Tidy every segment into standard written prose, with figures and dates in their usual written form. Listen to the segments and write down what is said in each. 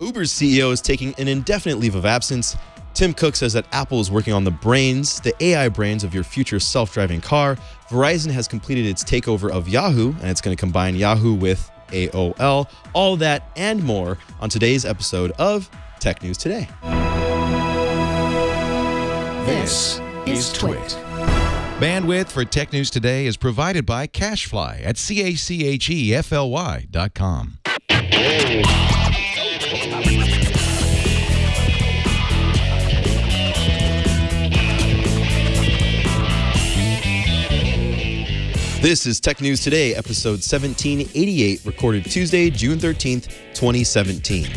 Uber's CEO is taking an indefinite leave of absence. Tim Cook says that Apple is working on the AI brains of your future self-driving car. Verizon has completed its takeover of Yahoo, and it's going to combine Yahoo with AOL. All that and more on today's episode of Tech News Today. This is Twit. Bandwidth for Tech News Today is provided by CashFly at CACHEFLY.com. This is Tech News Today, episode 1788, recorded Tuesday, June 13th, 2017.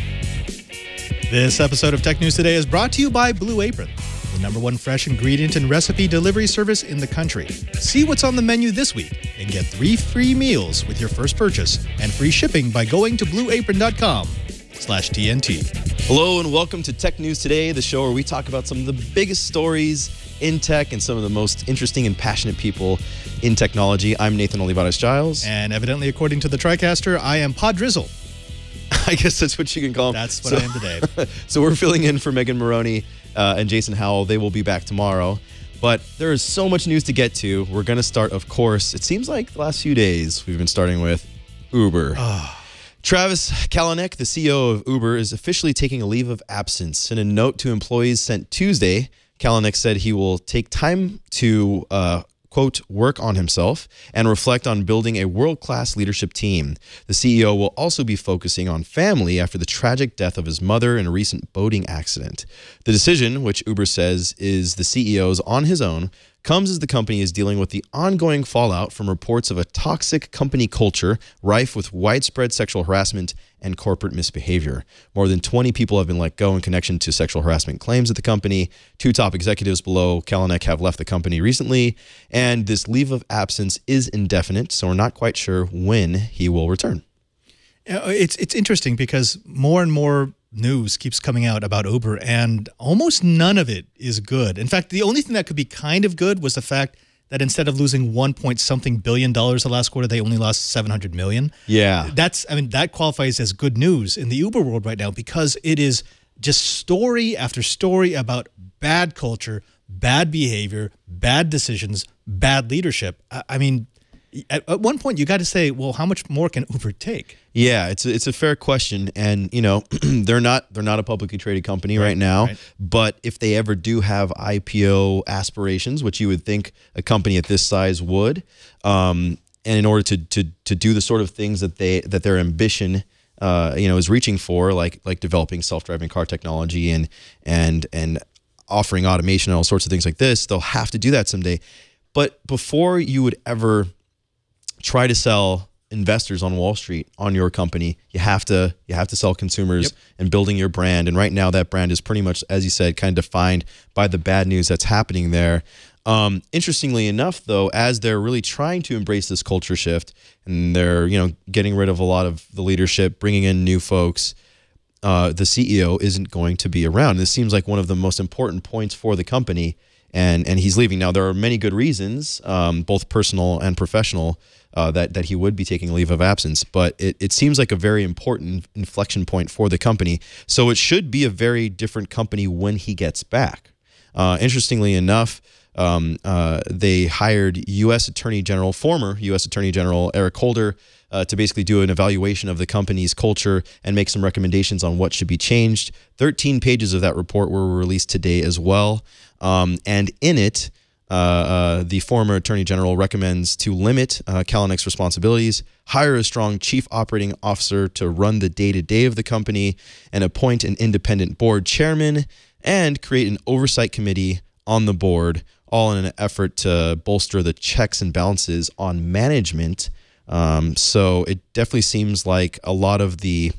This episode of Tech News Today is brought to you by Blue Apron, the #1 fresh ingredient and recipe delivery service in the country. See what's on the menu this week and get 3 free meals with your first purchase and free shipping by going to blueapron.com/TNT. Hello and welcome to Tech News Today, the show where we talk about some of the biggest stories in tech and some of the most interesting and passionate people in technology. I'm Nathan Olivares-Giles. And evidently, according to the TriCaster, I am Pod Drizzle. I guess that's what you can call him. That's what I am today. So we're filling in for Megan Maroney and Jason Howell. They will be back tomorrow. But there is so much news to get to. We're going to start, of course, it seems like the last few days we've been starting with Uber. Travis Kalanick, the CEO of Uber, is officially taking a leave of absence. In a note to employees sent Tuesday, Kalanick said he will take time to, quote, work on himself and reflect on building a world-class leadership team. The CEO will also be focusing on family after the tragic death of his mother in a recent boating accident. The decision, which Uber says is the CEO's on his own, comes as the company is dealing with the ongoing fallout from reports of a toxic company culture rife with widespread sexual harassment and corporate misbehavior. More than 20 people have been let go in connection to sexual harassment claims at the company. 2 top executives below Kalanick have left the company recently, and this leave of absence is indefinite, so we're not quite sure when he will return. It's interesting because more and more news keeps coming out about Uber, and almost none of it is good. In fact, the only thing that could be kind of good was the fact that instead of losing $1.something billion the last quarter, they only lost $700 million. Yeah. That qualifies as good news in the Uber world right now because it is just story after story about bad culture, bad behavior, bad decisions, bad leadership. I mean, at one point, you got to say, well, how much more can Uber take? Yeah, it's a fair question, and you know they're not a publicly traded company right now. Right. But if they ever do have IPO aspirations, which you would think a company at this size would, and in order to do the sort of things that their ambition is reaching for, like developing self-driving car technology and offering automation and all sorts of things like this, they'll have to do that someday. But before you would ever try to sell investors on Wall Street on your company, you have to sell consumers and building your brand. And right now that brand is pretty much, as you said, kind of defined by the bad news that's happening there. Interestingly enough, though, as they're really trying to embrace this culture shift and they're getting rid of a lot of the leadership, bringing in new folks, the CEO isn't going to be around. This seems like one of the most important points for the company, and he's leaving. Now, there are many good reasons, both personal and professional, that he would be taking a leave of absence, but it seems like a very important inflection point for the company. So it should be a very different company when he gets back. Interestingly enough, they hired former U.S. Attorney General Eric Holder to basically do an evaluation of the company's culture and make some recommendations on what should be changed. 13 pages of that report were released today as well. And in it, the former Attorney General recommends to limit Kalanick's responsibilities, hire a strong chief operating officer to run the day-to-day of the company, and appoint an independent board chairman, and create an oversight committee on the board, all in an effort to bolster the checks and balances on management. So it definitely seems like a lot of the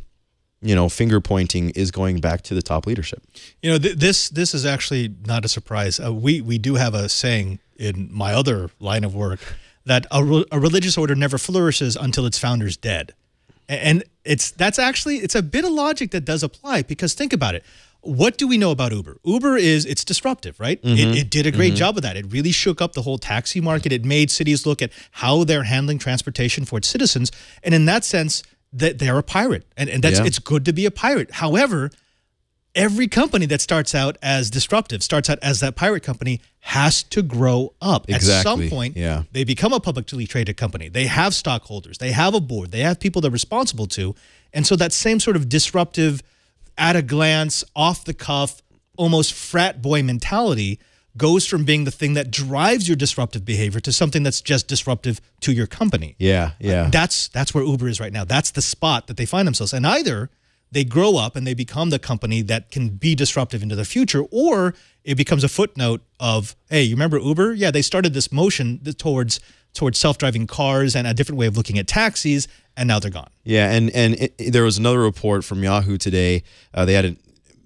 finger pointing is going back to the top leadership. This is actually not a surprise. We do have a saying in my other line of work that a religious order never flourishes until its founder's dead. And it's a bit of logic that does apply, because think about it. What do we know about Uber? Uber it's disruptive, right? It did a great job of that. It really shook up the whole taxi market. It made cities look at how they're handling transportation for its citizens. And in that sense, that they're a pirate, and that's it's good to be a pirate. However, every company that starts out as disruptive, starts out as that pirate company, has to grow up. Exactly. At some point, they become a publicly traded company. They have stockholders. They have a board. They have people they're responsible to. And so that same sort of disruptive, at a glance, off the cuff, almost frat boy mentality goes from being the thing that drives your disruptive behavior to something that's just disruptive to your company. That's where Uber is right now. That's the spot that they find themselves. And either they grow up and they become the company that can be disruptive into the future, or it becomes a footnote of, hey, you remember Uber? Yeah, they started this motion towards self-driving cars and a different way of looking at taxis, and now they're gone. Yeah, and there was another report from Yahoo today. They had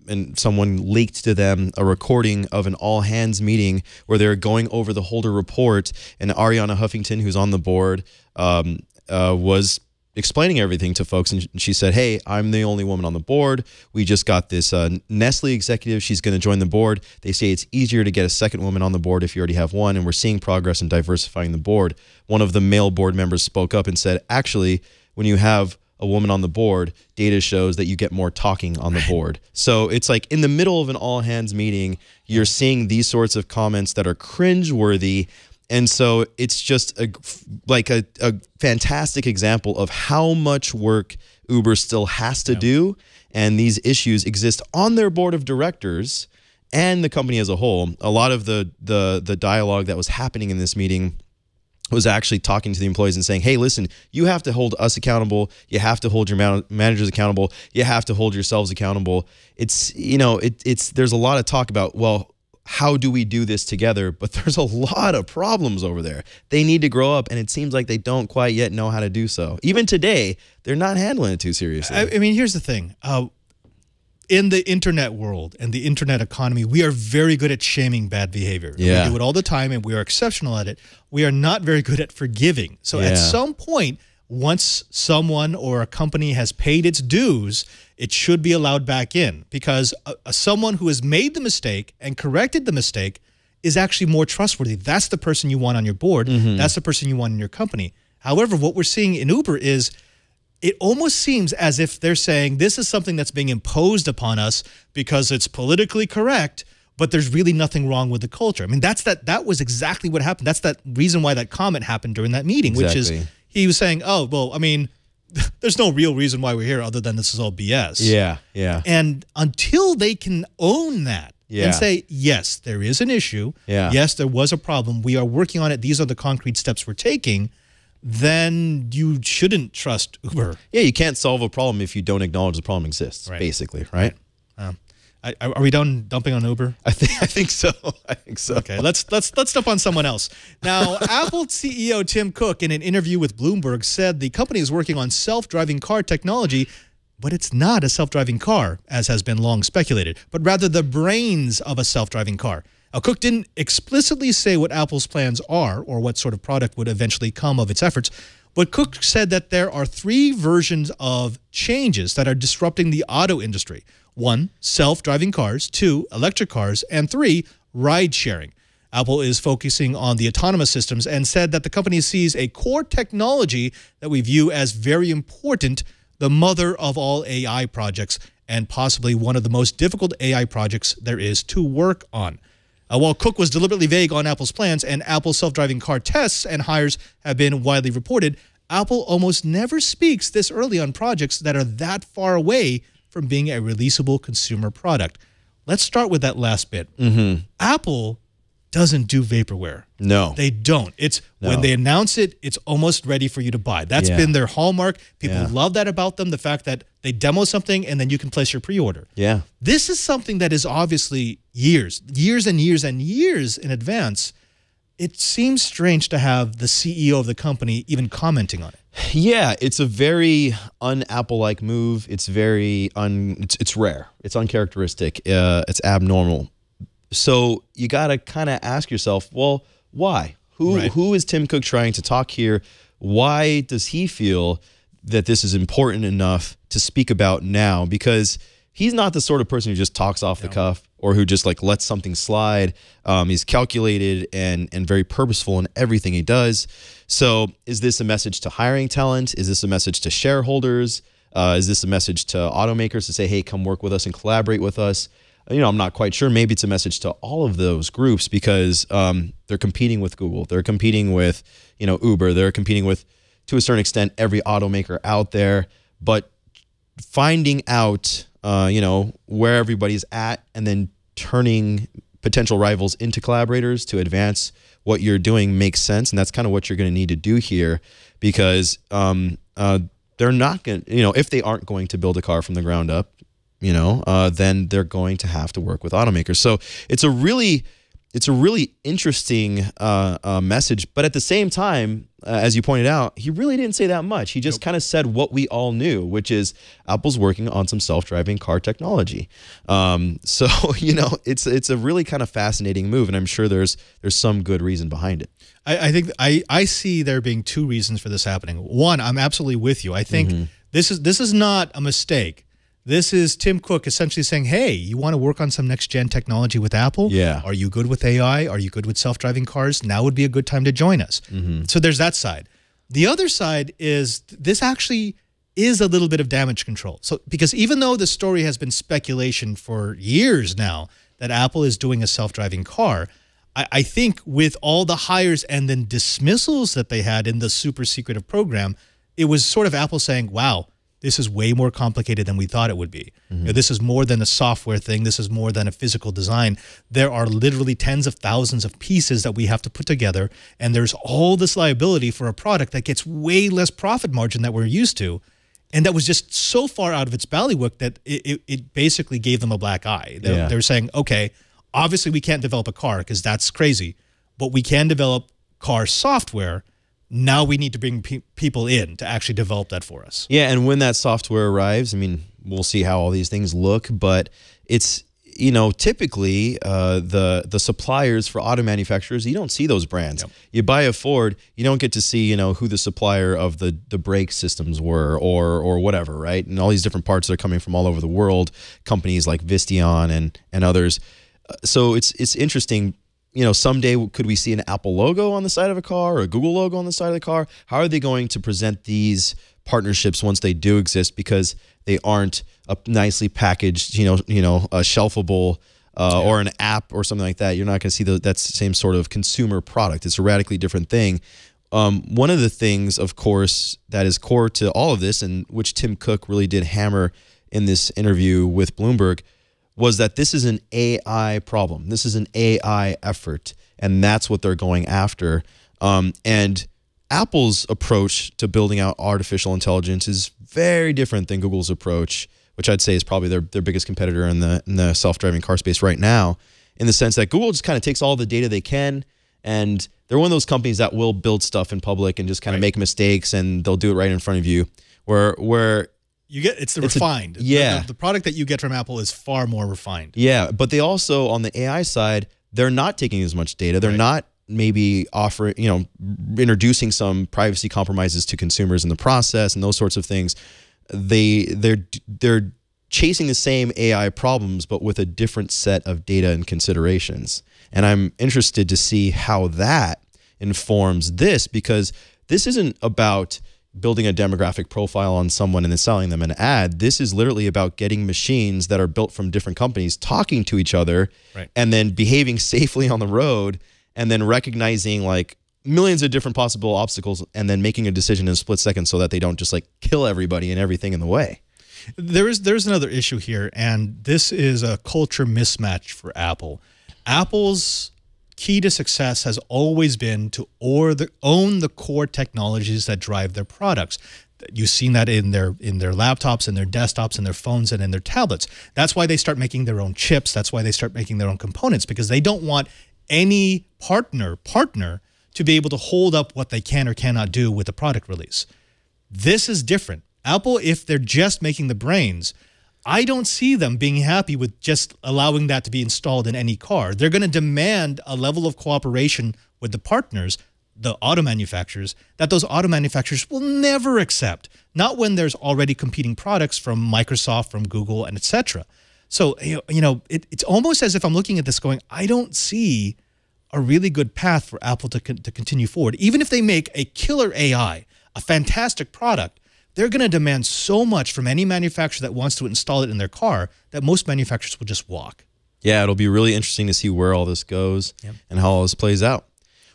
and someone leaked to them a recording of an all-hands meeting where they're going over the Holder report, and Ariana Huffington, who's on the board, was explaining everything to folks, and she said, hey, I'm the only woman on the board. We just got this Nestle executive. She's going to join the board. They say it's easier to get a second woman on the board if you already have one, and we're seeing progress in diversifying the board. One of the male board members spoke up and said, actually, when you have a woman on the board, data shows that you get more talking on the board. So it's like in the middle of an all-hands meeting, you're seeing these sorts of comments that are cringeworthy. And so it's just a fantastic example of how much work Uber still has to do, and these issues exist on their board of directors and the company as a whole. A lot of the dialogue that was happening in this meeting was actually talking to the employees and saying, hey, listen, you have to hold us accountable. You have to hold your managers accountable. You have to hold yourselves accountable. It's, you know, there's a lot of talk about, well, how do we do this together? But there's a lot of problems over there. They need to grow up, and it seems like they don't quite yet know how to do so. Even today, they're not handling it too seriously. I mean, here's the thing. In the internet world and the internet economy, we are very good at shaming bad behavior. We do it all the time, and we are exceptional at it. We are not very good at forgiving. So at some point, once someone or a company has paid its dues, it should be allowed back in, because someone who has made the mistake and corrected the mistake is actually more trustworthy. That's the person you want on your board. That's the person you want in your company. However, what we're seeing in Uber is it almost seems as if they're saying this is something that's being imposed upon us because it's politically correct, but there's really nothing wrong with the culture. I mean, that was exactly what happened. That's that reason why that comment happened during that meeting, which is he was saying, oh, well, I mean, there's no real reason why we're here other than this is all BS. And until they can own that and say, yes, there is an issue. Yes, there was a problem. We are working on it. These are the concrete steps we're taking. Then you shouldn't trust Uber. Yeah, you can't solve a problem if you don't acknowledge the problem exists, basically, right? Are we done dumping on Uber? I think so. I think so. Okay, let's dump on someone else. Now, Apple CEO Tim Cook, in an interview with Bloomberg, said the company is working on self-driving car technology, but it's not a self-driving car, as has been long speculated, but rather the brains of a self-driving car. Now, Cook didn't explicitly say what Apple's plans are or what sort of product would eventually come of its efforts, but Cook said that there are 3 versions of changes that are disrupting the auto industry. 1, self-driving cars, 2, electric cars, and 3, ride-sharing. Apple is focusing on the autonomous systems and said that the company sees a core technology that we view as very important, the mother of all AI projects, and possibly one of the most difficult AI projects there is to work on. While Cook was deliberately vague on Apple's plans and Apple's self-driving car tests and hires have been widely reported, Apple almost never speaks this early on projects that are that far away from being a releasable consumer product. Let's start with that last bit. Apple doesn't do vaporware. No. They don't. It's when they announce it, it's almost ready for you to buy. That's been their hallmark. People love that about them, the fact that they demo something and then you can place your pre-order. This is something that is obviously years and years and years in advance. It seems strange to have the CEO of the company even commenting on it. Yeah, it's a very un-Apple-like move. It's very it's rare. It's uncharacteristic. It's abnormal. So you got to kind of ask yourself, well, why? Who is Tim Cook trying to talk here? Why does he feel that this is important enough to speak about now? Because he's not the sort of person who just talks off the cuff or who just like lets something slide. He's calculated and very purposeful in everything he does. So is this a message to hiring talent? Is this a message to shareholders? Is this a message to automakers to say, hey, come work with us and collaborate with us? I'm not quite sure. Maybe it's a message to all of those groups because they're competing with Google. They're competing with, Uber. They're competing with, to a certain extent, every automaker out there. But finding out, where everybody's at and then turning potential rivals into collaborators to advance what you're doing makes sense. And that's kind of what you're going to need to do here because they're not going to, if they aren't going to build a car from the ground up, then they're going to have to work with automakers. So it's a really interesting message. But at the same time, as you pointed out, he really didn't say that much. He just kind of said what we all knew, which is Apple's working on some self-driving car technology. So it's a really kind of fascinating move, and I'm sure there's some good reason behind it. I think I see there being two reasons for this happening. One, I'm absolutely with you. I think this is not a mistake. This is Tim Cook essentially saying, hey, you want to work on some next-gen technology with Apple? Yeah. Are you good with AI? Are you good with self-driving cars? Now would be a good time to join us. So there's that side. The other side is this actually is a little bit of damage control. So because even though the story has been speculation for years now that Apple is doing a self-driving car, I think with all the hires and then dismissals that they had in the super secretive program, it was sort of Apple saying, wow, this is way more complicated than we thought it would be. This is more than a software thing. This is more than a physical design. There are literally tens of thousands of pieces that we have to put together, and there's all this liability for a product that gets way less profit margin that we're used to, and that was just so far out of its ballywick that it basically gave them a black eye. They're saying, okay, obviously we can't develop a car because that's crazy, but we can develop car software. Now we need to bring people in to actually develop that for us. Yeah, and when that software arrives, I mean, we'll see how all these things look, but it's, typically the suppliers for auto manufacturers, you don't see those brands. Yep. You buy a Ford, you don't get to see, who the supplier of the brake systems were or whatever, right? And all these different parts that are coming from all over the world, companies like Visteon and others. So it's interesting. Someday could we see an Apple logo on the side of a car or a Google logo on the side of the car? How are they going to present these partnerships once they do exist? Because they aren't a nicely packaged, a shelfable or an app or something like that. You're not going to see that same sort of consumer product. It's a radically different thing. One of the things, of course, that is core to all of this, and which Tim Cook really did hammer in this interview with Bloomberg, was that this is an AI problem. This is an AI effort, and that's what they're going after. And Apple's approach to building out artificial intelligence is very different than Google's approach, which I'd say is probably their biggest competitor in the self-driving car space right now, in the sense that Google just kind of takes all the data they can, and they're one of those companies that will build stuff in public and just kind of make mistakes, and they'll do it right in front of you, where it's refined. The product that you get from Apple is far more refined. Yeah, but they also, on the AI side, they're not taking as much data. They're not maybe offering, introducing some privacy compromises to consumers in the process and those sorts of things. They're chasing the same AI problems, but with a different set of data and considerations. And I'm interested to see how that informs this, because this isn't about building a demographic profile on someone and then selling them an ad. This is literally about getting machines that are built from different companies talking to each other and then behaving safely on the road and then recognizing like millions of different possible obstacles and then making a decision in a split second so that they don't just like kill everybody and everything in the way. There's another issue here, and this is a culture mismatch for Apple. Apple's key to success has always been to own the core technologies that drive their products. You've seen that in their laptops and their desktops and their phones and in their tablets. That's why they start making their own chips. That's why they start making their own components, because they don't want any partner to be able to hold up what they can or cannot do with the product release. This is different. Apple, if they're just making the brains, I don't see them being happy with just allowing that to be installed in any car. They're going to demand a level of cooperation with the partners, the auto manufacturers, that those auto manufacturers will never accept, not when there's already competing products from Microsoft, from Google, and etc. So, it's almost as if I'm looking at this going, I don't see a really good path for Apple to continue forward. Even if they make a killer AI, a fantastic product, they're going to demand so much from any manufacturer that wants to install it in their car that most manufacturers will just walk. Yeah, it'll be really interesting to see where all this goes and how all this plays out.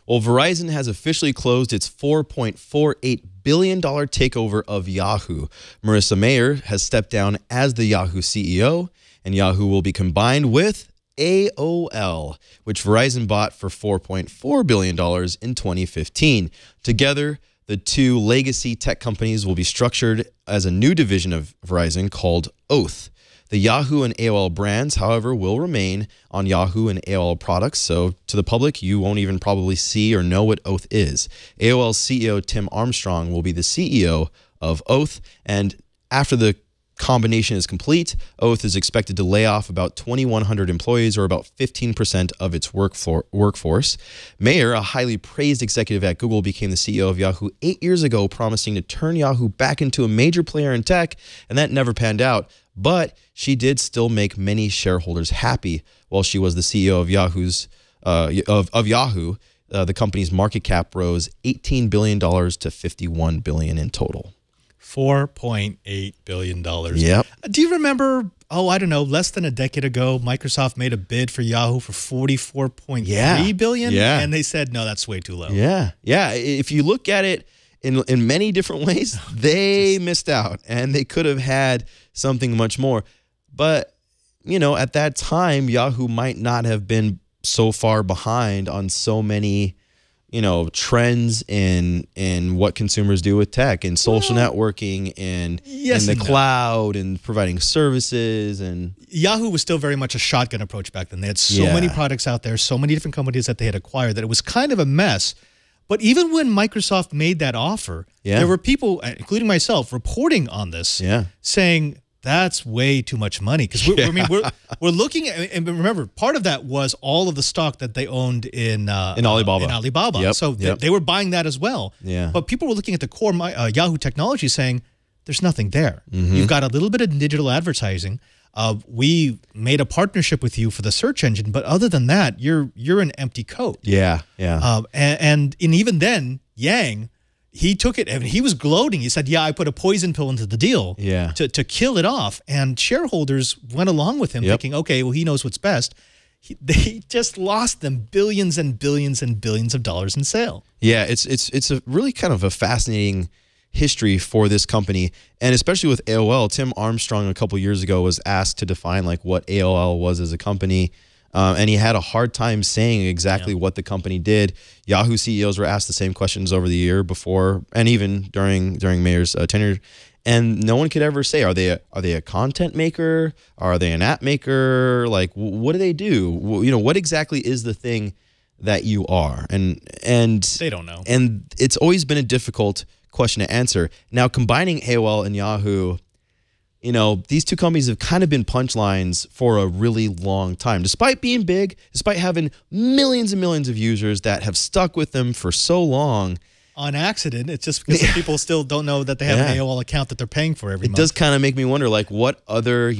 Well, Verizon has officially closed its $4.48 billion takeover of Yahoo. Marissa Mayer has stepped down as the Yahoo CEO, and Yahoo will be combined with AOL, which Verizon bought for $4.4 billion in 2015. Together, the two legacy tech companies will be structured as a new division of Verizon called Oath. The Yahoo and AOL brands, however, will remain on Yahoo and AOL products, so to the public, you won't even probably see or know what Oath is. AOL's CEO Tim Armstrong will be the CEO of Oath, and after the combination is complete, Oath is expected to lay off about 2,100 employees, or about 15% of its workforce. Mayer, a highly praised executive at Google, became the CEO of Yahoo 8 years ago, promising to turn Yahoo back into a major player in tech, and that never panned out. But she did still make many shareholders happy while she was the CEO of Yahoo. The company's market cap rose $18 billion to $51 billion in total. $4.8 billion. Yep. Do you remember, I don't know, less than a decade ago, Microsoft made a bid for Yahoo for $44.3 billion? Yeah. And they said, no, that's way too low. Yeah. Yeah. If you look at it in many different ways, they missed out, and they could have had something much more. But, at that time, Yahoo might not have been so far behind on so many trends in what consumers do with tech and social networking and in the cloud and providing services. And Yahoo was still very much a shotgun approach back then. They had so many products out there, so many different companies that they had acquired, that it was kind of a mess. But even when Microsoft made that offer, there were people, including myself, reporting on this, saying that's way too much money. Because we're looking at, and remember, part of that was all of the stock that they owned in Alibaba. Yep. So they were buying that as well. Yeah. But people were looking at the core Yahoo technology, saying there's nothing there. You've got a little bit of digital advertising. We made a partnership with you for the search engine, but other than that, you're an empty coat. Yeah. And even then, Yang, he took it and he was gloating. He said, I put a poison pill into the deal to kill it off. And shareholders went along with him thinking, okay, well, he knows what's best. They just lost them billions and billions and billions of dollars in sale. Yeah, it's a really kind of a fascinating history for this company, and especially with AOL. Tim Armstrong a couple years ago was asked to define what AOL was as a company, and he had a hard time saying exactly what the company did. Yahoo CEOs were asked the same questions over the year before, and even during Mayer's tenure, and no one could ever say, are they a content maker? Are they an app maker? What do they do? What exactly is the thing that you are? And they don't know. And it's always been a difficult question to answer. Now, combining AOL and Yahoo, these two companies have kind of been punchlines for a really long time. Despite being big, despite having millions and millions of users that have stuck with them for so long. On accident, it's just because people still don't know that they have an AOL account that they're paying for every month. It does kind of make me wonder, what other,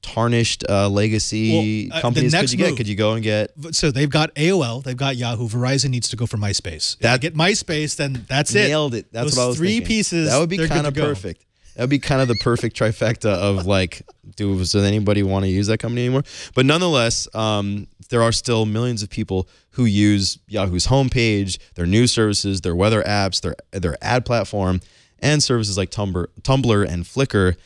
tarnished legacy companies could you get? Could you go and get? So they've got AOL, they've got Yahoo. Verizon needs to go for MySpace. If they get MySpace, then that's it. Nailed it. That's Those what I was three thinking. pieces. That would be kind of perfect. That would be kind of the perfect trifecta of does anybody want to use that company anymore? But nonetheless, there are still millions of people who use Yahoo's homepage, their news services, their weather apps, their ad platform, and services like Tumblr and Flickr.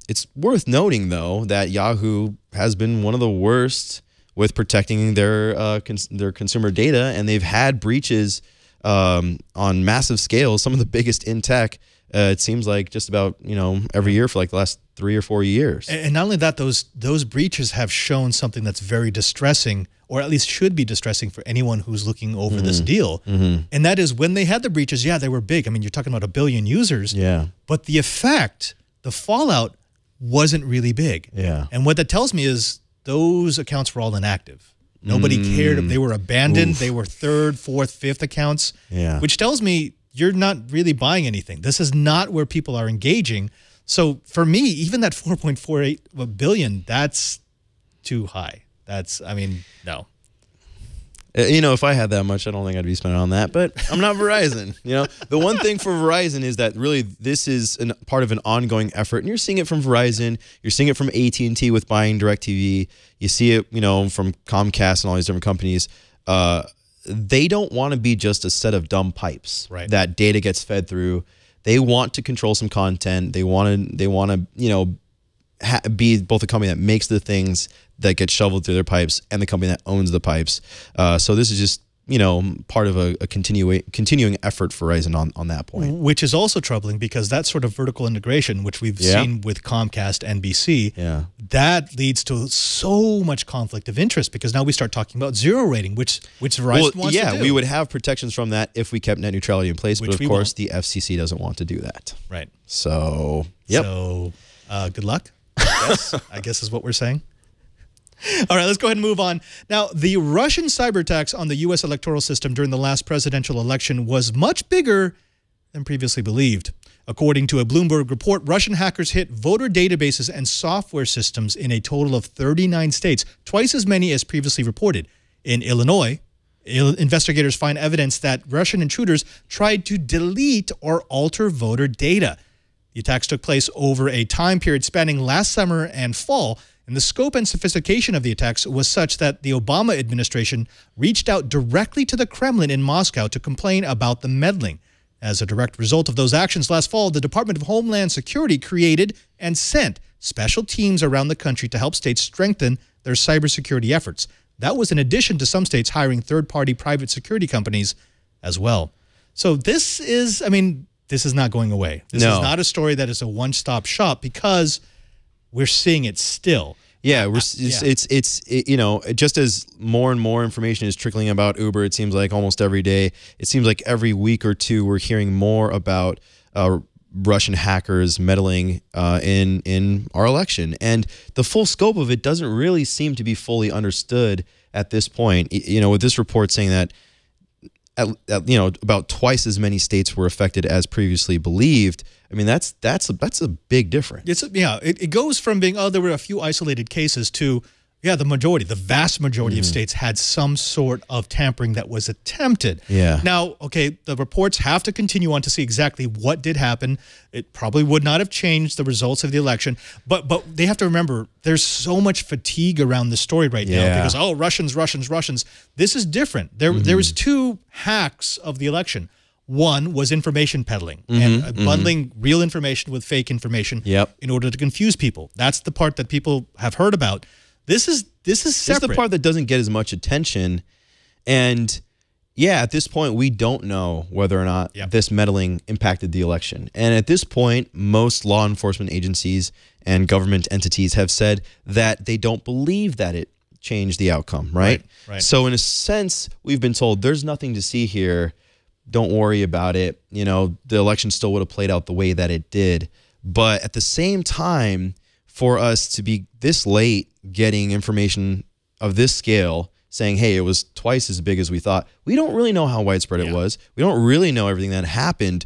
It's worth noting, though, that Yahoo has been one of the worst with protecting their consumer data, and they've had breaches on massive scales, some of the biggest in tech. It seems like just about every year for the last 3 or 4 years. And not only that, those breaches have shown something that's very distressing, or at least should be distressing for anyone who's looking over this deal. And that is, when they had the breaches, they were big. I mean, you're talking about 1 billion users. Yeah. But the effect, the fallout, wasn't really big. Yeah. And what that tells me is those accounts were all inactive. Nobody cared if they were abandoned. They were 3rd, 4th, 5th accounts. Yeah. Which tells me you're not really buying anything. This is not where people are engaging. So for me, even that 4.48 billion, that's too high. That's, I mean, no. You know, if I had that much, I don't think I'd be spending on that. But I'm not Verizon. You know, the one thing for Verizon is that really this is part of an ongoing effort, and you're seeing it from Verizon. You're seeing it from AT&T with buying DirecTV. You see it, you know, from Comcast and all these different companies. They don't want to be just a set of dumb pipes that data gets fed through. They want to control some content. They want to, you know, be both a company that makes the things that get shoveled through their pipes and the company that owns the pipes. So this is just, you know, part of a continuing effort for Verizon on that point. Which is also troubling because that sort of vertical integration, which we've seen with Comcast, NBC, that leads to so much conflict of interest because now we start talking about zero rating, which Verizon wants to do. We would have protections from that if we kept net neutrality in place, but of course the FCC doesn't want to do that. Right. So, yep. So, good luck, I guess is what we're saying. All right, let's go ahead and move on. Now, the Russian cyber attacks on the U.S. electoral system during the last presidential election was much bigger than previously believed. According to a Bloomberg report, Russian hackers hit voter databases and software systems in a total of 39 states, twice as many as previously reported. In Illinois, investigators find evidence that Russian intruders tried to delete or alter voter data. The attacks took place over a time period spanning last summer and fall, and the scope and sophistication of the attacks was such that the Obama administration reached out directly to the Kremlin in Moscow to complain about the meddling. As a direct result of those actions last fall, the Department of Homeland Security created and sent special teams around the country to help states strengthen their cybersecurity efforts. That was in addition to some states hiring third-party private security companies as well. So this is, I mean, this is not going away. This is not a story that is a one-stop shop because we're seeing it still. Yeah, it's you know, just as more and more information is trickling about Uber, it seems like almost every day, it seems like every week or two we're hearing more about Russian hackers meddling in our election. And the full scope of it doesn't really seem to be fully understood at this point. You know, with this report saying that you know, about twice as many states were affected as previously believed. I mean, that's a big difference. It goes from being, oh, there were a few isolated cases to, yeah, the vast majority of states had some sort of tampering that was attempted. Yeah. Now, okay, the reports have to continue on to see exactly what did happen. It probably would not have changed the results of the election, but they have to remember there's so much fatigue around the story right now because, oh, Russians. This is different. There was two hacks of the election. One was information peddling and bundling real information with fake information in order to confuse people. That's the part that people have heard about. This is separate. This is the part that doesn't get as much attention. And yeah, at this point, we don't know whether or not this meddling impacted the election. And at this point, most law enforcement agencies and government entities have said that they don't believe that it changed the outcome, right? So in a sense, we've been told there's nothing to see here. Don't worry about it. You know, the election still would have played out the way that it did. But at the same time, for us to be this late getting information of this scale saying, hey, it was twice as big as we thought, we don't really know how widespread it was. We don't really know everything that happened.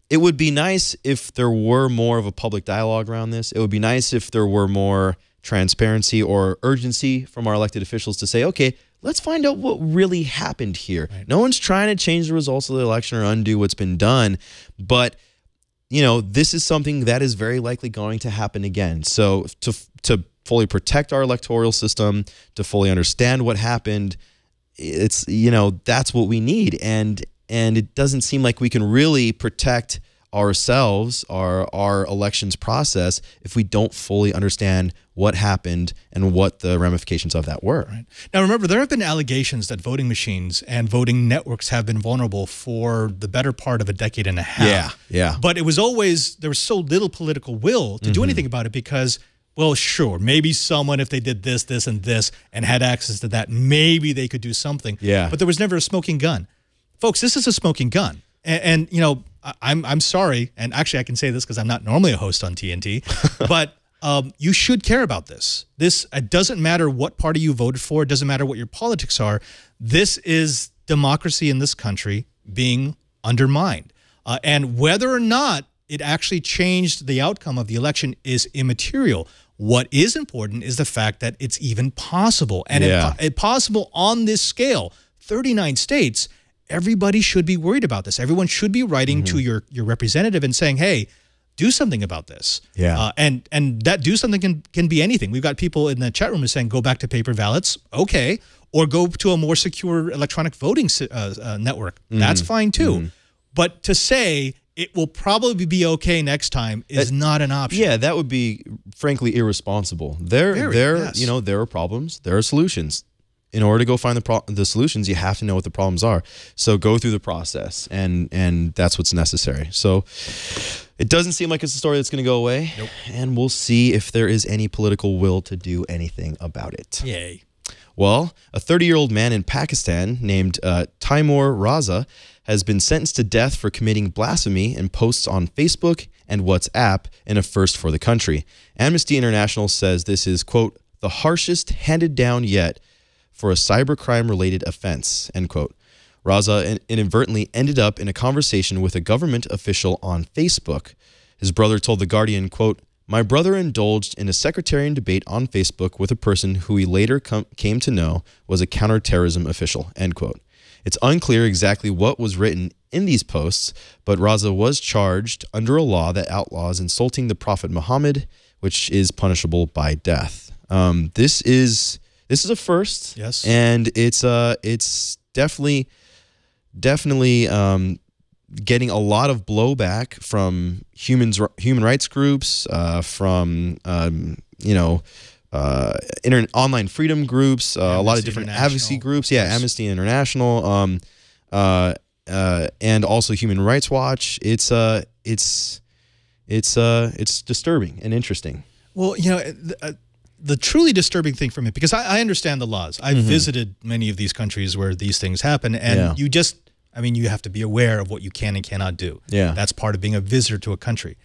It would be nice if there were more of a public dialogue around this. It would be nice if there were more transparency or urgency from our elected officials to say, okay, let's find out what really happened here. No one's trying to change the results of the election or undo what's been done, but you know, this is something that is very likely going to happen again. So to fully protect our electoral system, to fully understand what happened, it's, you know, that's what we need. And it doesn't seem like we can really protect ourselves, our elections process, if we don't fully understand what happened and what the ramifications of that were. Now, remember, there have been allegations that voting machines and voting networks have been vulnerable for the better part of a decade and a half. But it was always, there was so little political will to do anything about it because, well, sure, maybe someone, if they did this, this, and this, and had access to that, maybe they could do something. But there was never a smoking gun. Folks, this is a smoking gun. And you know, I'm sorry, and actually I can say this because I'm not normally a host on TNT, but you should care about this. It doesn't matter what party you voted for. It doesn't matter what your politics are. This is democracy in this country being undermined. And whether or not it actually changed the outcome of the election is immaterial. What is important is the fact that it's even possible. And if possible on this scale, 39 states, everybody should be worried about this. Everyone should be writing to your representative and saying, hey, do something about this. Yeah. And that do something can be anything. We've got people in the chat room who are saying, go back to paper ballots. Okay. Or go to a more secure electronic voting network. That's fine too. But to say it will probably be okay next time is not an option. Yeah, that would be frankly irresponsible. You know, there are problems, there are solutions. In order to go find the solutions, you have to know what the problems are. So go through the process, and that's what's necessary. So it doesn't seem like it's a story that's going to go away, and we'll see if there is any political will to do anything about it. Yay. Well, a 30-year-old man in Pakistan named Taimur Raza has been sentenced to death for committing blasphemy in posts on Facebook and WhatsApp in a first for the country. Amnesty International says this is, quote, the harshest handed down yet for a cybercrime-related offense, end quote. Raza inadvertently ended up in a conversation with a government official on Facebook. His brother told The Guardian, quote, my brother indulged in a sectarian debate on Facebook with a person who he later came to know was a counterterrorism official, end quote. It's unclear exactly what was written in these posts, but Raza was charged under a law that outlaws insulting the Prophet Muhammad, which is punishable by death. This is a first, yes, and it's definitely getting a lot of blowback from human rights groups, from online freedom groups, a lot of different advocacy groups. Yeah, yes. Amnesty International, and also Human Rights Watch. It's disturbing and interesting. Well, you know, the truly disturbing thing for me, because I understand the laws. I've visited many of these countries where these things happen, and you have to be aware of what you can and cannot do. Yeah. That's part of being a visitor to a country.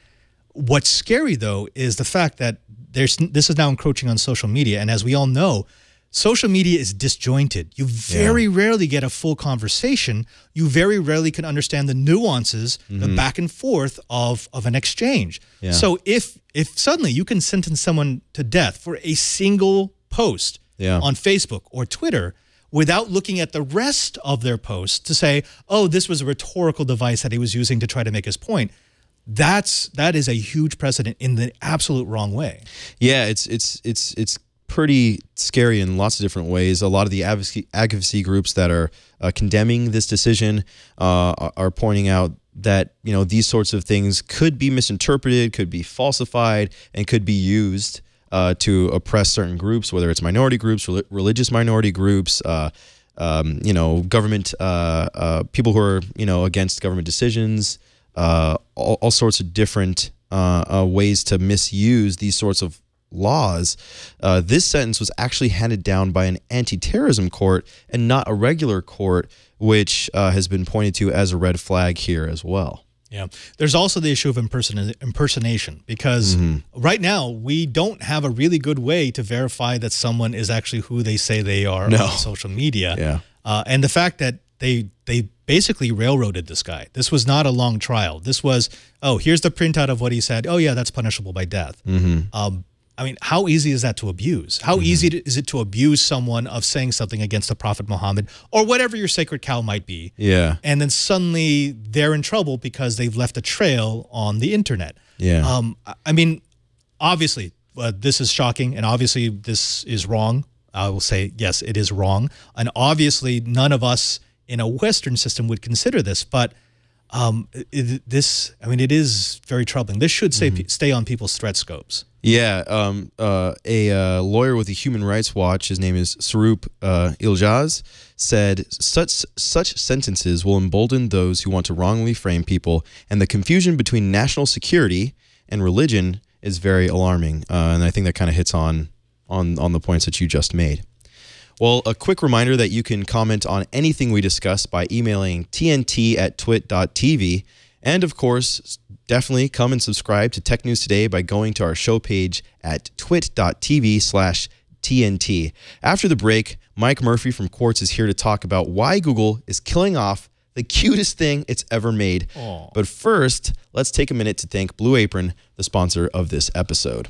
What's scary, though, is the fact that this is now encroaching on social media. And as we all know, social media is disjointed. You very rarely get a full conversation. You very rarely can understand the nuances, the back and forth of an exchange. Yeah. So if suddenly you can sentence someone to death for a single post on Facebook or Twitter, without looking at the rest of their posts to say, oh, this was a rhetorical device that he was using to try to make his point, that is a huge precedent in the absolute wrong way. Yeah, it's pretty scary in lots of different ways. A lot of the advocacy groups that are condemning this decision are pointing out that these sorts of things could be misinterpreted, could be falsified, and could be used to oppress certain groups, whether it's minority groups, religious minority groups, government people who are against government decisions, all sorts of different ways to misuse these sorts of laws. This sentence was actually handed down by an anti-terrorism court and not a regular court, which has been pointed to as a red flag here as well. Yeah. There's also the issue of impersonation, because right now we don't have a really good way to verify that someone is actually who they say they are on social media. Yeah. And the fact that they basically railroaded this guy. This was not a long trial. This was, oh, here's the printout of what he said. Oh, yeah, that's punishable by death. I mean, how easy is that to abuse? How easy is it to abuse someone of saying something against the Prophet Muhammad or whatever your sacred cow might be? Yeah. And then suddenly they're in trouble because they've left a trail on the internet. Yeah. I mean, obviously, this is shocking, and obviously this is wrong. I will say, yes, it is wrong. And obviously none of us in a Western system would consider this, but it is very troubling. This should stay on people's threat scopes. Yeah, a lawyer with the Human Rights Watch, his name is Sarup Iljaz, said such sentences will embolden those who want to wrongly frame people, and the confusion between national security and religion is very alarming. And I think that kind of hits on the points that you just made. Well, a quick reminder that you can comment on anything we discuss by emailing tnt@twit.tv. And of course, definitely come and subscribe to Tech News Today by going to our show page at twit.tv/TNT. After the break, Mike Murphy from Quartz is here to talk about why Google is killing off the cutest thing it's ever made. Aw. But first, let's take a minute to thank Blue Apron, the sponsor of this episode.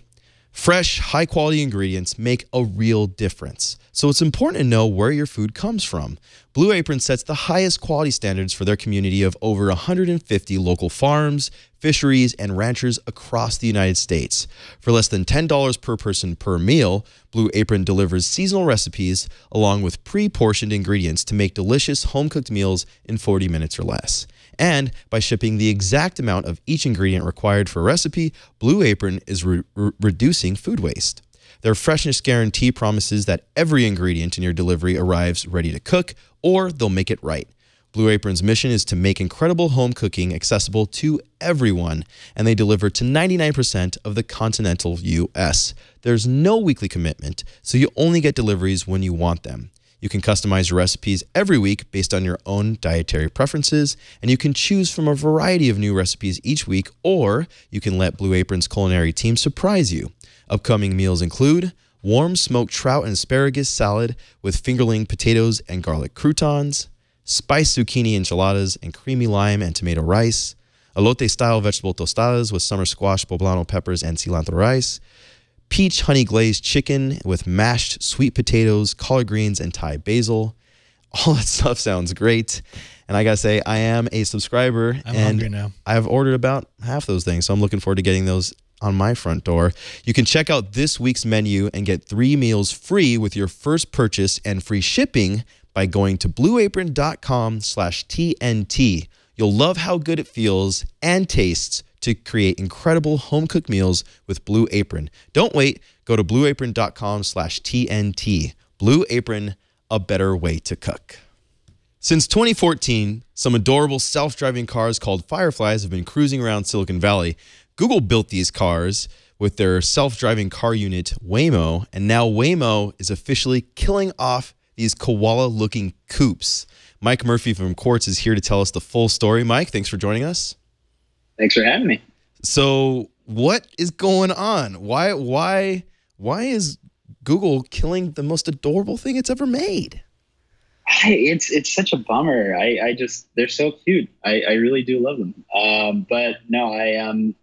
Fresh, high-quality ingredients make a real difference, so it's important to know where your food comes from. Blue Apron sets the highest quality standards for their community of over 150 local farms, fisheries, and ranchers across the United States. For less than $10 per person per meal, Blue Apron delivers seasonal recipes along with pre-portioned ingredients to make delicious home-cooked meals in 40 minutes or less. And by shipping the exact amount of each ingredient required for a recipe, Blue Apron is reducing food waste. Their freshness guarantee promises that every ingredient in your delivery arrives ready to cook, or they'll make it right. Blue Apron's mission is to make incredible home cooking accessible to everyone, and they deliver to 99% of the continental U.S. There's no weekly commitment, so you only get deliveries when you want them. You can customize your recipes every week based on your own dietary preferences, and you can choose from a variety of new recipes each week, or you can let Blue Apron's culinary team surprise you. Upcoming meals include warm smoked trout and asparagus salad with fingerling potatoes and garlic croutons, spiced zucchini enchiladas and creamy lime and tomato rice, elote-style vegetable tostadas with summer squash, poblano peppers, and cilantro rice, peach honey glazed chicken with mashed sweet potatoes, collard greens, and Thai basil. All that stuff sounds great. And I got to say, I am a subscriber. I'm hungry now. I've ordered about half those things, so I'm looking forward to getting those on my front door. You can check out this week's menu and get 3 meals free with your first purchase and free shipping by going to blueapron.com/TNT. You'll love how good it feels and tastes to create incredible home-cooked meals with Blue Apron. Don't wait. Go to blueapron.com/TNT. Blue Apron, a better way to cook. Since 2014, some adorable self-driving cars called Fireflies have been cruising around Silicon Valley. Google built these cars with their self-driving car unit, Waymo, and now Waymo is officially killing off these koala-looking coupes. Mike Murphy from Quartz is here to tell us the full story. Mike, thanks for joining us. Thanks for having me. So what is going on? Why is Google killing the most adorable thing it's ever made? It's such a bummer. They're so cute. I really do love them. But no,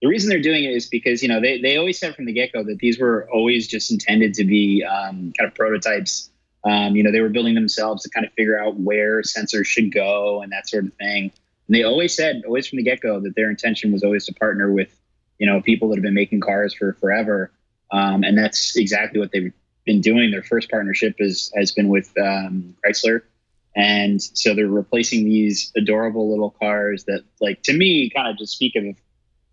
the reason they're doing it is because, they always said from the get-go that these were always just intended to be kind of prototypes. They were building themselves to kind of figure out where sensors should go and that sort of thing. And they always said, always from the get-go, that their intention was always to partner with, people that have been making cars for forever. And that's exactly what they've been doing. Their first partnership has been with Chrysler. And so they're replacing these adorable little cars that, like, to me, kind of just speak of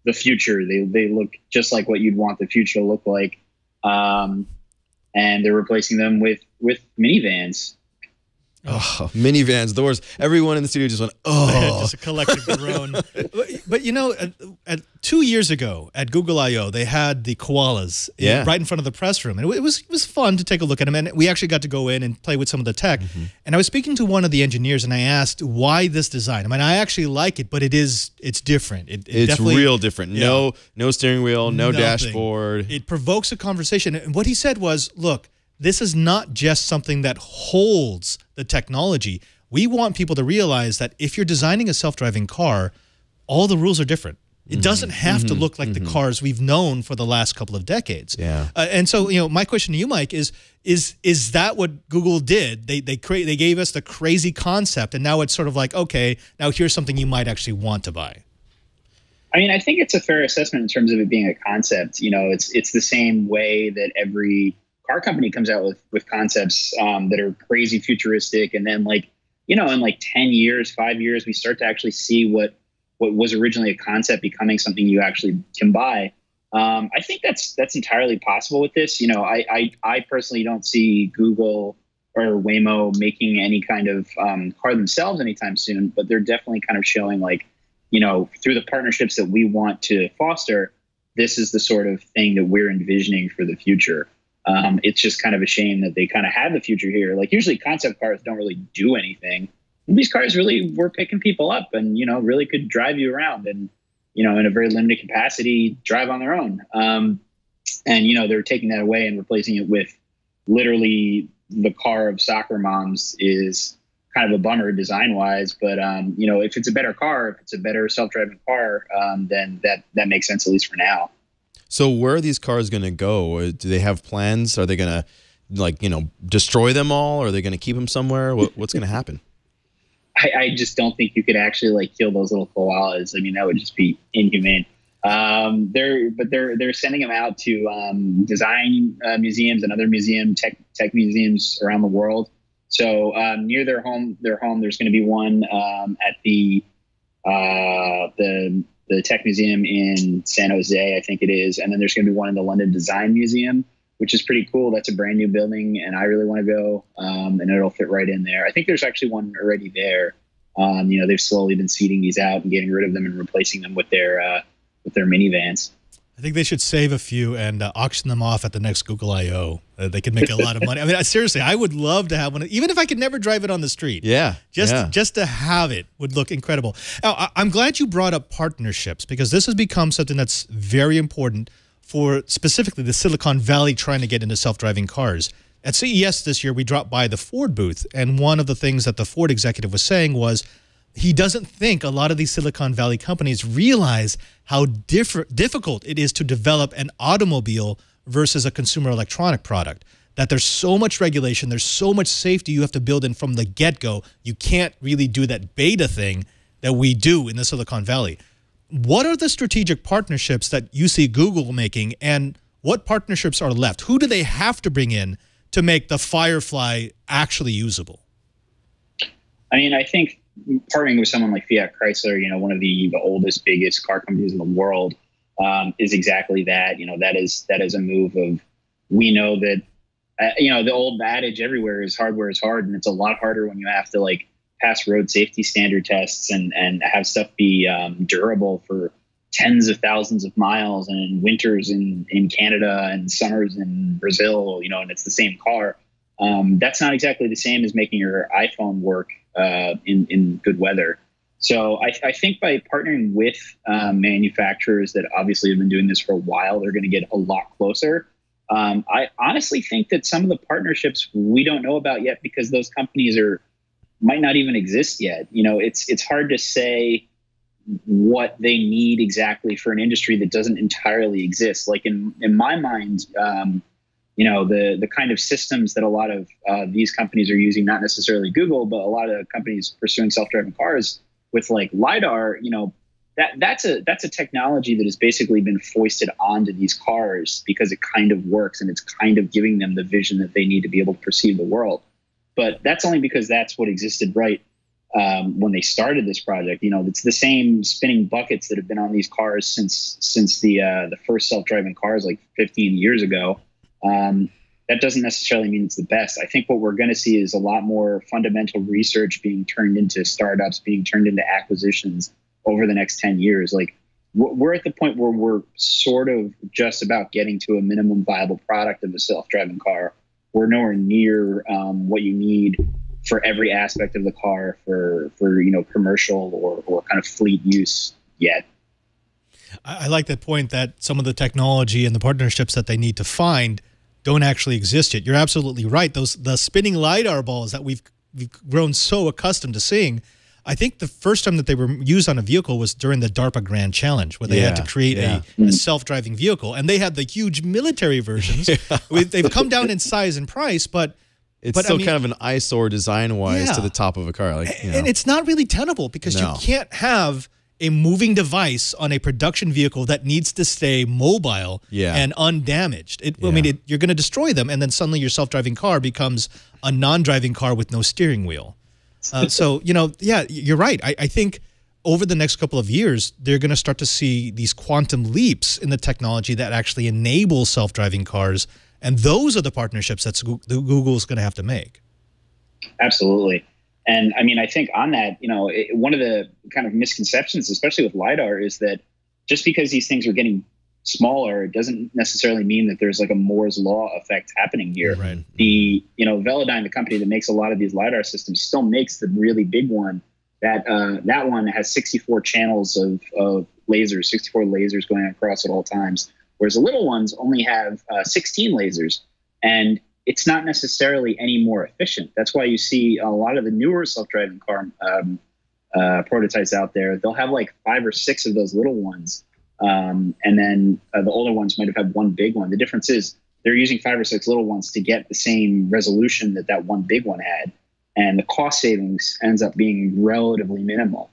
the future. They look just like what you'd want the future to look like. And they're replacing them with minivans. Oh, minivans, doors. Everyone in the studio just went, oh. Just a collective groan. But 2 years ago at Google I/O, they had the koalas right in front of the press room. And it was fun to take a look at them. And we actually got to go in and play with some of the tech. And I was speaking to one of the engineers, and I asked, why this design? I mean, I actually like it, but it's different. It's real different. Yeah. No steering wheel, no dashboard. It provokes a conversation. And what he said was, look, this is not just something that holds the technology. We want people to realize that if you're designing a self-driving car, all the rules are different. It doesn't have to look like the cars we've known for the last couple of decades. Yeah. And so, my question to you, Mike, is that what Google did? They gave us the crazy concept, and now it's sort of like, okay, now here's something you might actually want to buy. I mean, I think it's a fair assessment in terms of it being a concept. It's the same way that every car company comes out with concepts that are crazy futuristic, and then in 10 years, 5 years, we start to actually see what was originally a concept becoming something you actually can buy. I think that's entirely possible with this. I personally don't see Google or Waymo making any kind of car themselves anytime soon, but they're definitely kind of showing through the partnerships that we want to foster, this is the sort of thing that we're envisioning for the future. It's just kind of a shame that they kind of have the future here. Like, usually concept cars don't really do anything. These cars really were picking people up and, really could drive you around and, in a very limited capacity, drive on their own. And, they're taking that away and replacing it with literally the car of soccer moms is kind of a bummer design wise, but you know, if it's a better car, if it's a better self-driving car, then that makes sense, at least for now. So where are these cars going to go? Do they have plans? Are they going to, like, you know, destroy them all? Or are they going to keep them somewhere? What's going to happen? I just don't think you could actually like kill those little koalas. I mean, that would just be inhumane. They're sending them out to design museums and other tech museums around the world. So near their home, there's going to be one at the Tech Museum in San Jose, I think it is, and then there's going to be one in the London Design Museum, which is pretty cool. That's a brand new building, and I really want to go, and it'll fit right in there. I think there's actually one already there. You know, they've slowly been seeding these out and getting rid of them and replacing them with their minivans. I think they should save a few and auction them off at the next Google I/O. They could make a lot of money. I mean, seriously, I would love to have one, even if I could never drive it on the street. Yeah, just to have it would look incredible. Now, I'm glad you brought up partnerships, because this has become something that's very important for specifically the Silicon Valley trying to get into self-driving cars. At CES this year, we dropped by the Ford booth, and one of the things that the Ford executive was saying was he doesn't think a lot of these Silicon Valley companies realize how difficult it is to develop an automobile versus a consumer electronic product. That there's so much regulation, there's so much safety you have to build in from the get-go. You can't really do that beta thing that we do in the Silicon Valley. What are the strategic partnerships that you see Google making, and what partnerships are left? Who do they have to bring in to make the Firefly actually usable? I mean, I think partnering with someone like Fiat Chrysler, you know, one of the oldest, biggest car companies in the world, is exactly that. You know, that is a move of, we know that, you know, the old adage everywhere is hardware is hard, and it's a lot harder when you have to like pass road safety standard tests and have stuff be durable for tens of thousands of miles, and in winters in Canada and summers in Brazil, you know, and it's the same car. That's not exactly the same as making your iPhone work in good weather. So I think by partnering with manufacturers that obviously have been doing this for a while, they're going to get a lot closer. I honestly think that some of the partnerships we don't know about yet, because those companies might not even exist yet. You know, it's hard to say what they need exactly for an industry that doesn't entirely exist. Like in my mind, you know, the kind of systems that a lot of these companies are using, not necessarily Google, but a lot of companies pursuing self-driving cars with like LiDAR, you know, that's a technology that has basically been foisted onto these cars because it kind of works, and it's kind of giving them the vision that they need to be able to perceive the world. But that's only because that's what existed right when they started this project. You know, it's the same spinning buckets that have been on these cars since the first self-driving cars like 15 years ago. That doesn't necessarily mean it's the best. I think what we're going to see is a lot more fundamental research being turned into startups, being turned into acquisitions over the next 10 years. Like, we're at the point where we're sort of just about getting to a minimum viable product of a self-driving car. We're nowhere near what you need for every aspect of the car for you know, commercial or kind of fleet use yet. I like that point, that some of the technology and the partnerships that they need to find don't actually exist yet. You're absolutely right. The spinning LiDAR balls that we've grown so accustomed to seeing, I think the first time that they were used on a vehicle was during the DARPA Grand Challenge, where they had to create a self-driving vehicle. And they had the huge military versions. They've come down in size and price, but still, I mean, kind of an eyesore design-wise to the top of a car. Like, you know. And it's not really tenable, because you can't have a moving device on a production vehicle that needs to stay mobile and undamaged. I mean, you're going to destroy them, and then suddenly your self-driving car becomes a non-driving car with no steering wheel. So, you know, yeah, you're right. I think over the next couple of years, they're going to start to see these quantum leaps in the technology that actually enable self-driving cars, and those are the partnerships that Google's going to have to make. Absolutely. And I mean, I think on that, you know, one of the kind of misconceptions, especially with LiDAR, is that just because these things are getting smaller, it doesn't necessarily mean that there's like a Moore's law effect happening here. Right. You know, Velodyne, the company that makes a lot of these LiDAR systems, still makes the really big one. That one has 64 channels of lasers, 64 lasers going across at all times, whereas the little ones only have 16 lasers. And it's not necessarily any more efficient. That's why you see a lot of the newer self-driving car prototypes out there. They'll have like 5 or 6 of those little ones. And then the older ones might have had one big one. The difference is they're using 5 or 6 little ones to get the same resolution that that one big one had. And the cost savings ends up being relatively minimal.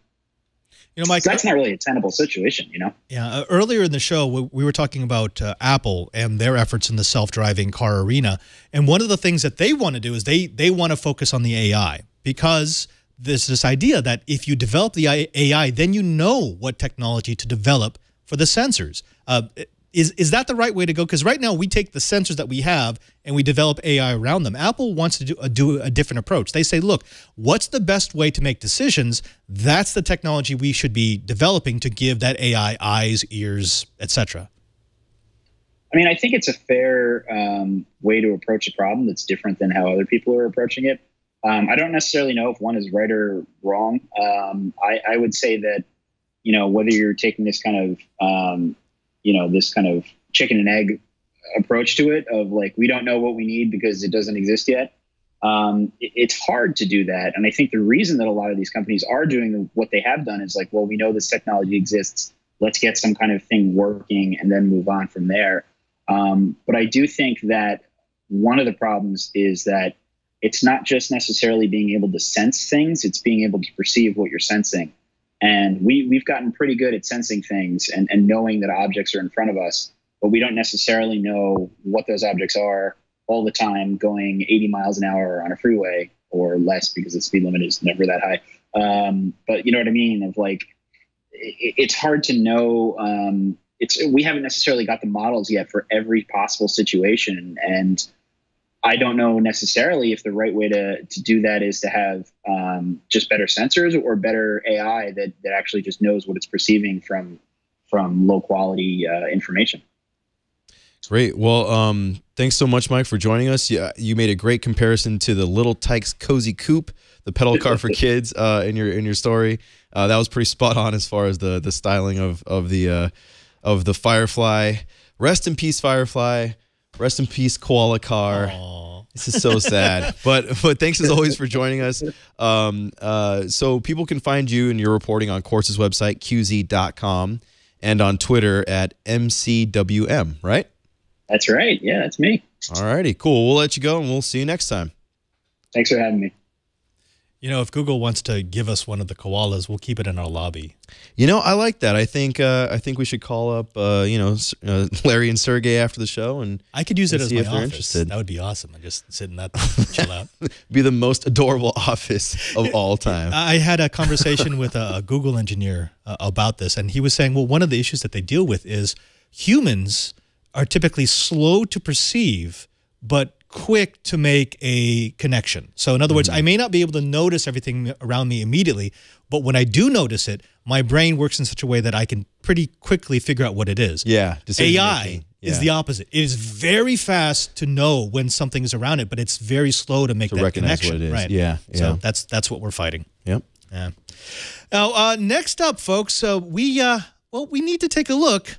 You know, Mike, so that's not really a tenable situation, you know? Yeah. Earlier in the show, we were talking about Apple and their efforts in the self-driving car arena. And one of the things that they want to do is they want to focus on the AI, because there's this idea that if you develop the AI, then you know what technology to develop for the sensors. Is that the right way to go? Because right now we take the sensors that we have and we develop AI around them. Apple wants to do a different approach. They say, look, what's the best way to make decisions? That's the technology we should be developing to give that AI eyes, ears, etc. I mean, I think it's a fair way to approach a problem that's different than how other people are approaching it. I don't necessarily know if one is right or wrong. I would say that, you know, whether you're taking this kind of this kind of chicken and egg approach to it of like, we don't know what we need because it doesn't exist yet. It's hard to do that. And I think the reason that a lot of these companies are doing what they have done is like, well, we know this technology exists. Let's get some kind of thing working and then move on from there. But I do think that one of the problems is that it's not just necessarily being able to sense things. It's being able to perceive what you're sensing. And we've gotten pretty good at sensing things and knowing that objects are in front of us, but we don't necessarily know what those objects are all the time going 80 miles an hour on a freeway or less because the speed limit is never that high. But you know what I mean? Of like, it's hard to know. We haven't necessarily got the models yet for every possible situation. And I don't know necessarily if the right way to do that is to have just better sensors or better AI that actually just knows what it's perceiving from low quality information. Great. Well, thanks so much, Mike, for joining us. Yeah, you made a great comparison to the Little Tikes Cozy Coupe, the pedal car for kids in your story. That was pretty spot on as far as the styling of the Firefly. Rest in peace, Firefly. Rest in peace, koala car. Aww. This is so sad. But thanks as always for joining us. So people can find you and your reporting on Quartz's website, qz.com, and on Twitter at MCWM, right? That's right. Yeah, that's me. All righty, cool. We'll let you go, and we'll see you next time. Thanks for having me. You know, if Google wants to give us one of the koalas, we'll keep it in our lobby. You know, I like that. I think we should call up, Larry and Sergey after the show, and I could use it as my office. Interested. That would be awesome. I just sit in that, chill out. Be the most adorable office of all time. I had a conversation with a Google engineer about this, and he was saying, well, one of the issues that they deal with is humans are typically slow to perceive, but quick to make a connection. So in other words, I may not be able to notice everything around me immediately, but when I do notice it, my brain works in such a way that I can pretty quickly figure out what it is. Yeah. AI is the opposite. It is very fast to know when something is around it, but it's very slow to make that connection. What it is. Right. Yeah. So that's what we're fighting. Yep. Yeah. Now, next up, folks, we need to take a look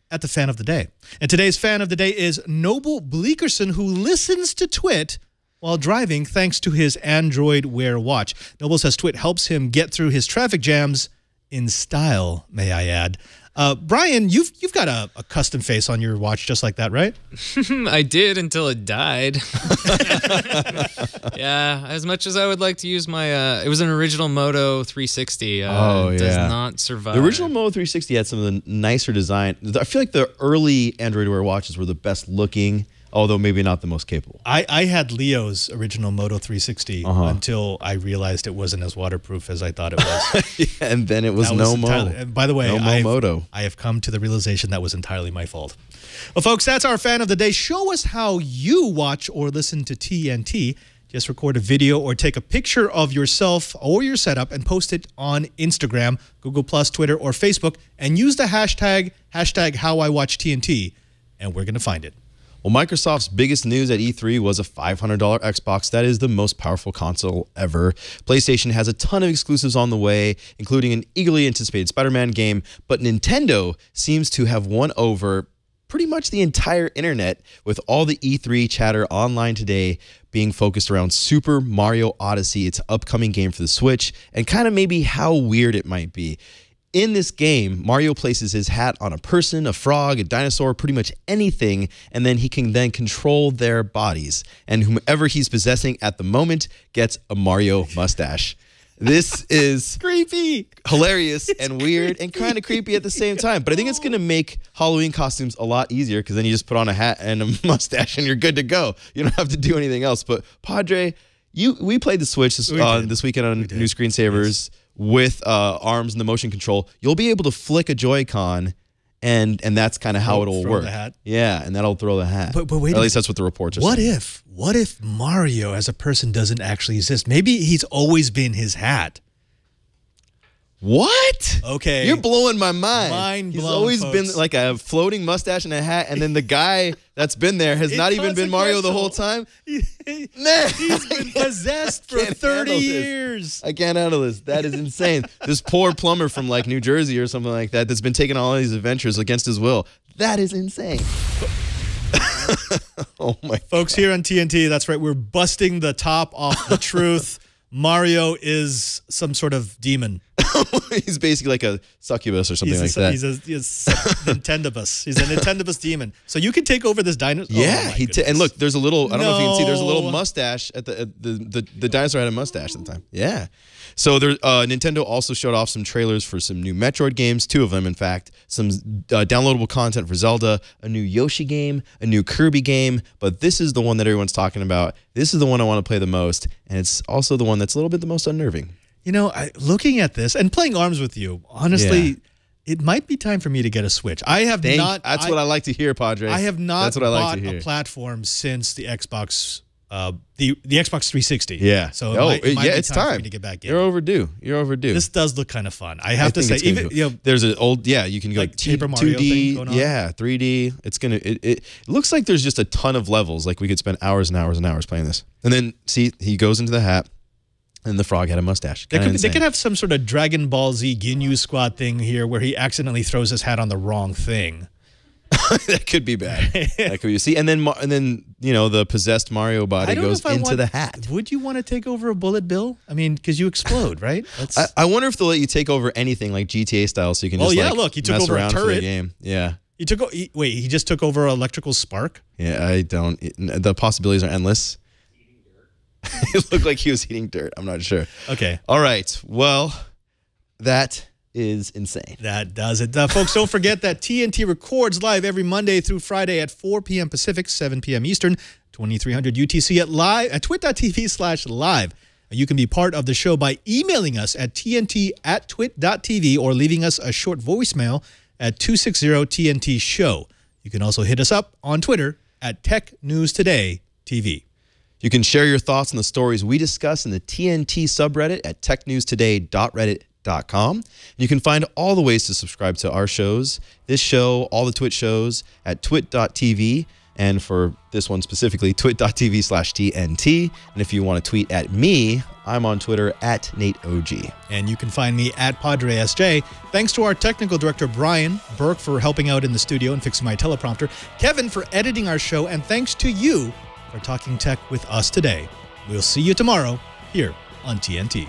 at the fan of the day. And today's fan of the day is Noble Bleekerson, who listens to Twit while driving thanks to his Android Wear watch. Noble says Twit helps him get through his traffic jams in style, may I add. Brian, you've got a custom face on your watch just like that, right? I did until it died. Yeah, as much as I would like to use my, it was an original Moto 360. It does not survive. The original Moto 360 had some of the nicer design. I feel like the early Android Wear watches were the best looking, although maybe not the most capable. I had Leo's original Moto 360 until I realized it wasn't as waterproof as I thought it was. Yeah, and then it was no Mo. By the way, Moto. I have come to the realization that was entirely my fault. Well, folks, that's our fan of the day. Show us how you watch or listen to TNT. Just record a video or take a picture of yourself or your setup and post it on Instagram, Google+, Twitter, or Facebook, and use the hashtag HowIWatchTNT, and we're going to find it. Well, Microsoft's biggest news at E3 was a $500 Xbox that is the most powerful console ever. PlayStation has a ton of exclusives on the way, including an eagerly anticipated Spider-Man game, but Nintendo seems to have won over pretty much the entire internet, with all the E3 chatter online today being focused around Super Mario Odyssey, its upcoming game for the Switch, and kind of maybe how weird it might be. In this game, Mario places his hat on a person, a frog, a dinosaur, pretty much anything, and then he can then control their bodies. And whomever he's possessing at the moment gets a Mario mustache. This is creepy, hilarious, and weird, and kind of creepy at the same time. But I think it's going to make Halloween costumes a lot easier, because then you just put on a hat and a mustache and you're good to go. You don't have to do anything else. But Padre, we played the Switch this weekend on New Screensavers with ARMS and the motion control. You'll be able to flick a Joy-Con, and that's kind of how it'll work. The hat. Yeah, and that'll throw the hat. But wait, or at least that's what the reports are saying. What if Mario as a person doesn't actually exist? Maybe he's always been his hat. What? Okay. You're blowing my mind. Mind blown, He's always folks. been like a floating mustache and a hat, and then the guy that's been there has not even been Mario the whole time? He's been possessed for 30 years. I can't handle this. That is insane. This poor plumber from like New Jersey or something like that that's been taking all these adventures against his will. That is insane. Oh my Folks, here on TNT, that's right, we're busting the top off the truth. Mario is some sort of demon. He's basically like a succubus or something like that. He's a Nintendobus. He's a Nintendobus demon. So you can take over this dinosaur. Yeah, and look, there's a little. I don't know if you can see. There's a little mustache at the dinosaur had a mustache at the time. Yeah. So there, Nintendo also showed off some trailers for some new Metroid games, 2 of them, in fact. Some downloadable content for Zelda, a new Yoshi game, a new Kirby game. But this is the one that everyone's talking about. This is the one I want to play the most, and it's also the one that's a little bit the most unnerving. You know, looking at this and playing ARMS with you, honestly, it might be time for me to get a Switch. I have not. That's what I like to hear, Padre. I have not that's what I like bought to hear. A platform since the Xbox, the Xbox 360. Yeah. So it's time for me to get back in. You're overdue. You're overdue. This does look kind of fun. I have to say, even there's an old you can go like Paper Mario 2D, thing going on. 3D. It's gonna. It looks like there's just a ton of levels. Like we could spend hours and hours and hours playing this. And then see, he goes into the hat. And the frog had a mustache. They could have some sort of Dragon Ball Z Ginyu Squad thing here where he accidentally throws his hat on the wrong thing. That could be bad. That could be. See, and then the possessed Mario body goes into the hat. Would you want to take over a bullet bill? I mean, because you explode, right? I wonder if they'll let you take over anything like GTA style, so you can just look, he took mess over around a turret. for the game. Yeah. He just took over electrical spark? Yeah, I don't. The possibilities are endless. It looked like he was eating dirt. I'm not sure. Okay. All right. Well, that is insane. That does it. Folks, don't forget that TNT records live every Monday through Friday at 4 p.m. Pacific, 7 p.m. Eastern, 2300 UTC at twit.tv/live. You can be part of the show by emailing us at tnt@twit.tv or leaving us a short voicemail at 260-TNT-SHOW. You can also hit us up on Twitter at TechNewsTodayTV. You can share your thoughts on the stories we discuss in the TNT subreddit at technewstoday.reddit.com. You can find all the ways to subscribe to our shows, this show, all the Twitch shows at twit.tv, and for this one specifically, twit.tv/TNT. And if you want to tweet at me, I'm on Twitter at NateOG. And you can find me at PadreSJ. Thanks to our technical director, Brian Burke, for helping out in the studio and fixing my teleprompter, Kevin for editing our show, and thanks to you for talking tech with us today. We'll see you tomorrow here on TNT.